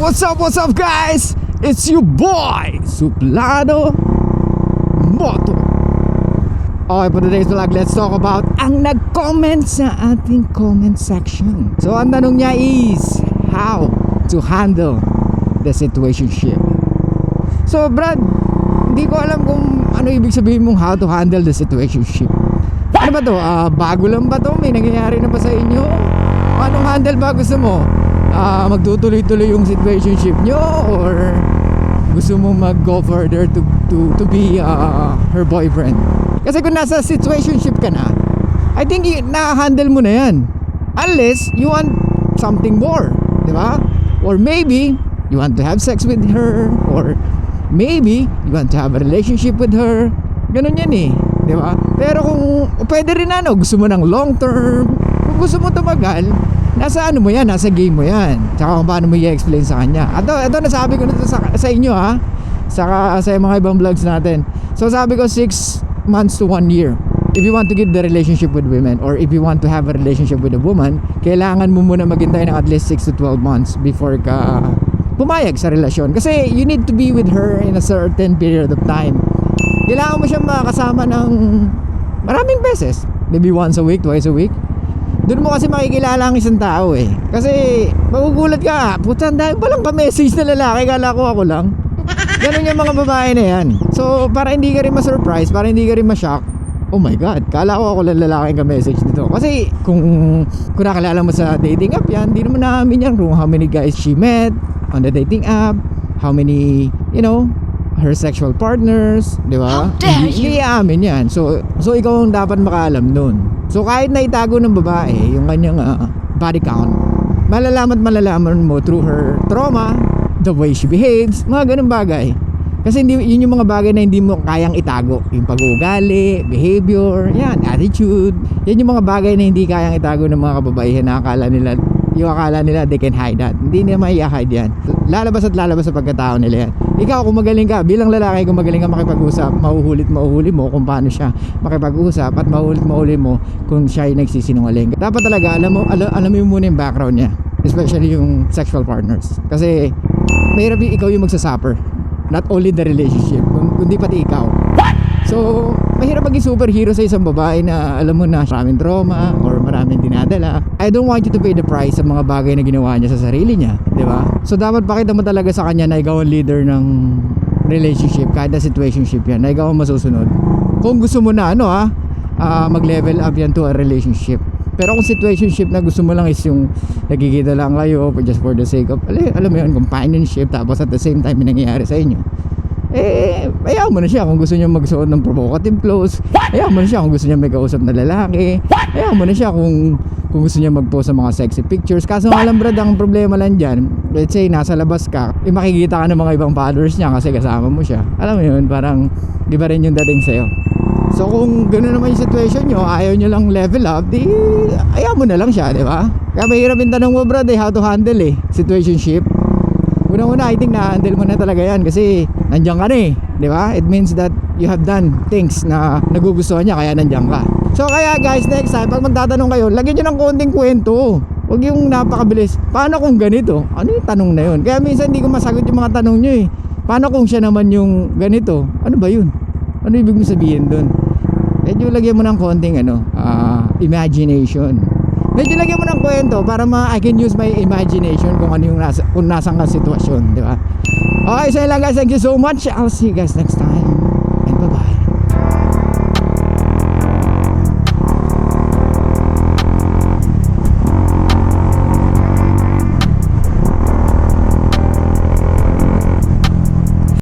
What's up guys? It's your boy, Suplado Moto. Okay, for today's vlog, let's talk about ang nag-comment sa ating comment section. So, ang tanong niya is, how to handle the situationship? So, Brad, hindi ko alam kung ano ibig sabihin mong how to handle the situationship. Ano ba to? Bago lang ba to? May nangyayari na ba sa inyo? Anong handle ba gusto mo? Magtutuloy-tuloy yung situationship nyo, or gusto mo mag-go further to be her boyfriend? Kasi kung nasa situationship ka na, I think na-handle mo na yan, unless you want something more, di ba? Or maybe you want to have sex with her, or maybe you want to have a relationship with her. Ganun yan eh, di ba? Pero kung pwede rin gusto mo ng long term, kung gusto mo tumagal, nasa ano mo yan, nasa game mo yan. Tsaka kung paano mo i-explain sa kanya. Ito nasabi ko na sa inyo ha, saka sa mga ibang vlogs natin. So sabi ko 6 months to 1 year. If you want to give the relationship with women, or if you want to have a relationship with a woman, kailangan mo muna maghintay ng at least 6 to 12 months before ka pumayag sa relasyon. Kasi you need to be with her in a certain period of time. Kailangan mo siyang makakasama ng maraming beses. Maybe once a week, twice a week. Doon mo kasi makikilala ang isang tao eh. Kasi magugulat ka, putang dahil palang ka-message na lalaki, kala ko ako lang. Ganun yung mga babae na yan. So para hindi ka rin ma-surprise, para hindi ka rin ma-shock, oh my god, kala ko ako lang lalaki yung ka-message dito. Kasi kung nakilala mo sa dating app yan, hindi naman namin yan kung how many guys she met on the dating app, how many, her sexual partners, di ba? Hindi amin yan. So ikaw ang dapat makaalam nun. So kahit na itago ng babae yung kanyang body count, malalaman mo through her trauma, the way she behaves, mga ganun bagay. Kasi yun yung mga bagay na hindi mo kayang itago. Yung pag-uugali, behavior, yan, attitude. Yan yung mga bagay na hindi kayang itago ng mga kababaihan na akala nila they can hide that. Hindi nila mai-hide yan. Lalabas at lalabas sa pagkatao nila yan. Ikaw kung magaling ka, bilang lalaki, kung magaling ka makipag-usap, mauhuli mo kung paano siya makipag-usap, at mauhuli mo kung siya ay nagsisinungaling. Dapat talaga alam mo muna yung background niya, especially yung sexual partners. Kasi mahirap ikaw yung magsasuffer, not only the relationship, kundi pati ikaw. So mahirap maging superhero sa isang babae na alam mo na maraming trauma or maraming dinadala. I don't want you to pay the price sa mga bagay na ginawa niya sa sarili niya, di ba? So dapat pakita mo talaga sa kanya na ikaw ang leader ng relationship, kahit na situationship yan, na ikaw ang masusunod. Kung gusto mo na mag-level up yan to a relationship. Pero kung situationship na gusto mo lang is yung nagkikita lang kayo just for the sake of, alam mo yun, companionship, tapos at the same time may nangyayari sa inyo, ayaw mo na siya kung gusto niya magsuot ng provocative clothes, ayaw mo na siya kung gusto niya may kausap na lalaki, ayaw mo na siya kung gusto niya mag-post sa mga sexy pictures. Kaso nga lang Brad, ang problema lang dyan, let's say nasa labas ka, makikita ka ng mga ibang followers niya kasi kasama mo siya. Alam mo yun, parang di ba rin yung dating sa'yo. So kung gano'n naman yung situation nyo, ayaw nyo lang level up, di ayaw mo na lang siya, di ba? Kaya mahirap yung tanong mo Brad, how to handle situationship. Una-una, I think na-handle mo na talaga yan kasi nandiyan ka na di ba? It means that you have done things na nagugustuhan niya, kaya nandiyan ka. So kaya guys, next time, pag magtatanong kayo, lagyan nyo ng konting kwento. Huwag yung napakabilis, paano kung ganito? Ano yung tanong na yun? Kaya minsan hindi ko masagot yung mga tanong nyo Paano kung siya naman yung ganito? Ano ba yun? Ano ibig mo sabihin dun? Medyo lagyan mo ng konting imagination. Medyo lagyan mo ng kwento para I can use my imagination kung ano yung kung nasang ka sitwasyon, di ba? Okay, so lang guys, thank you so much. I'll see you guys next time.